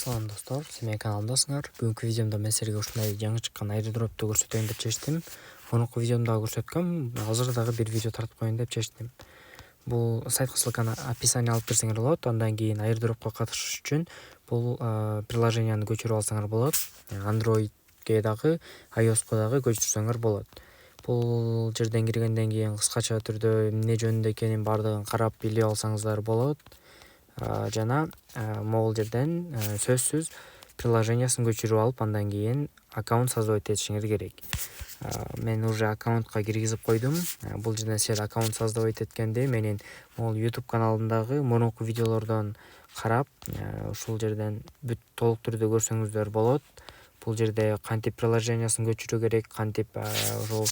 Салам достор, сиз менин каналымдасыңар. Бүгүнкү видеомдо мен силерге ушундай жаңы чыккан airdrop'ту көрсөтөйүн деп чечтим. Мурунку видеомдо көрсөткөм, азыр дагы бир видео тартып коеюн деп чечтим. Бул сайтка ссылканы описание алып берсеңер болот. Андан кийин airdrop'ко катышыш үчүн бул приложенияны көчүрүп алсаңар болот. Android'ге дагы, iOS'ко дагы көчүрсөңөр болот. Бул жерден киргенден кийин кыскача түрдө эмне жөнүндө экенин баардыгын карап билип алсаңыздар болот. Жана могул жерден сөзсүз приложениясын көчүрүп алып, андан кийин аккаунт создавать этишиңер керек. Мен уже аккаунтка киргизип койдум. Бул жерден силер аккаунт создавать эткенде менин могул YouTube каналымдагы мурунку видеолордон карап, ушул жерден бүт толук түрдө көрсөңүздөр болот. Бул жерде кантип приложениясын көчүрүү керек, кантип ошол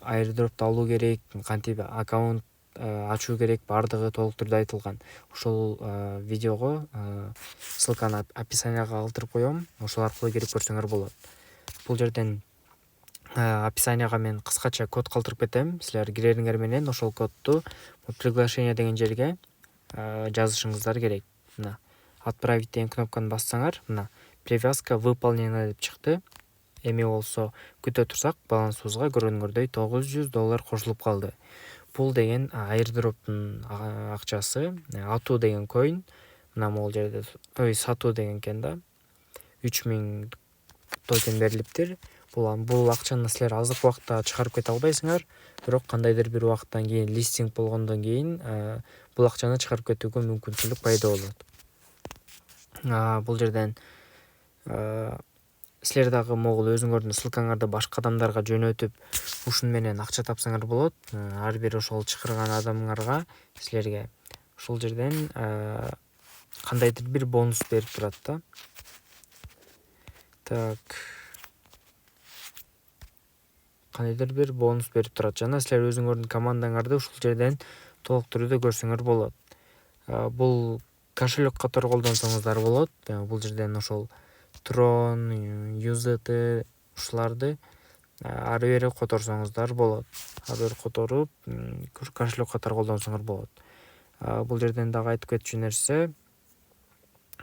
airdrop'ду алуу керек, кантип аккаунт ачуу керек, баардыгы толук түрдө айтылган. Ушул видеого ссылканы описанияга калтырып коем, ошол аркылуу кирип көрсөңөр болот. Бул жерден описанияга мен кыскача код калтырып кетем. Силер кирериңер менен ошол кодду приглашение деген жерге жазышыңыздар керек. Мына отправить деген кнопканы бассаңар, мына привязка выполнена деп чыкты. Эми болсо күтө турсак, балансыбызга көрүнгөндөй $900 кошулуп калды. Бул деген airdrop'тун акчасы. Атуу деген coin, мына могул жерде сатуу деген экен да. 3000 токен берилиптир. Бул акчаны силер азыркы убакта чыгарып кете албайсыңар, бирок кандайдыр бир убакыттан кийин листинг болгондон кийин бул акчаны чыгарып кетүүгө мүмкүнчүлүк пайда болот. Бул жерден силер дагы могул өзүңөрдүн ссылкаңарды башка адамдарга жөнөтүп, ушун менен акча тапсаңар болот. Ар бир ошол чакырган адамдарга силерге ушул жерден кандайдыр бир бонус берип турат да. Кандайдыр бир бонус берип турат жана силер өзүңөрдүн командаңарды ушул жерден толук түрдө көрсөңөр болот. Бул кошелек катары колдонсоңуздар болот. Бул жерден ошол Tron, USDT ушуларды ары бери которсоңуздар болот. Ары бери которуп, кошелек катары колдонсоңор болот. Бул жерден дагы айтып кетчү нерсе,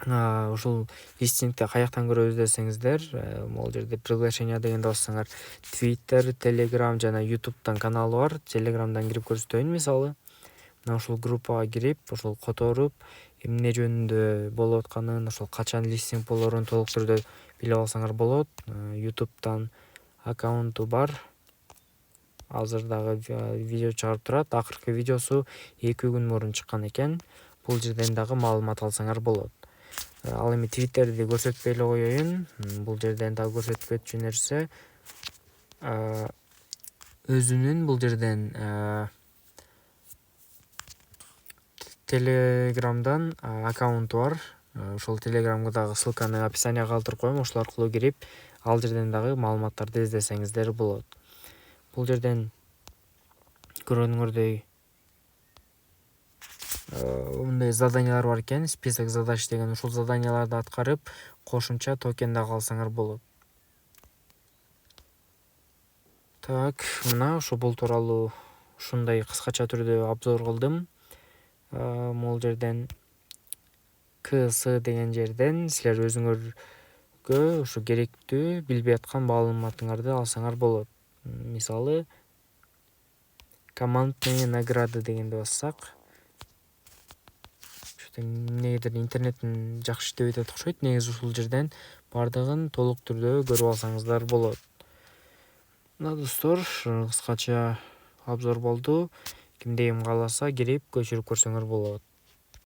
ушул листингди каяктан көрөбүз десеңиздер, могул жерде приглашение дегенди бассаңар, Twitter, Telegram жана YouTube'дан каналы бар. Telegram'дан кирип көрсөтөйүн мисалы. Мына ушул группага кирип, ошол которуп, эмне жөнүндө болуп атканын, ошол качан листинг болорун толук түрдө билип алсаңар болот. YouTube'дан аккаунту бар. Азыр дагы видео чыгарып турат. Акыркы видеосу 2 күн мурун чыккан экен. Бул жерден дагы маалымат алсаңар болот. Ал эми Twitter'ди көрсөтпөй эле коеюн. Бул жерден дагы көрсөтүп кетчү нерсе, өзүнүн бул жерден Telegram'дан аккаунту бар. Ошол Telegram'га дагы ссылканы описанияга калтырып коем. Ошол аркылуу кирип, ал жерден дагы маалыматтарды издесеңиздер болот. Бул жерден көргөнүңөрдөй мындай заданиялар бар экен, список задач деген. Ушул заданияларды аткарып, кошумча токен дагы алсаңар болот. Мына ошо бул тууралуу ушундай кыскача түрдө обзор кылдым. Могул жерден KS деген жерден силер өзүңөргө ушу керектүү билбей аткан маалыматыңарды алсаңар болот. Мисалы, командные награды дегенди бассак, эмнегедир интернетин жакшы иштебей атат окшойт. Негизи ушул жерден баардыгын толук түрдө көрүп алсаңыздар болот. Мына достор, кыскача обзор болду. Кимде ким кааласа кирип көчүрүп көрсөңөр болот.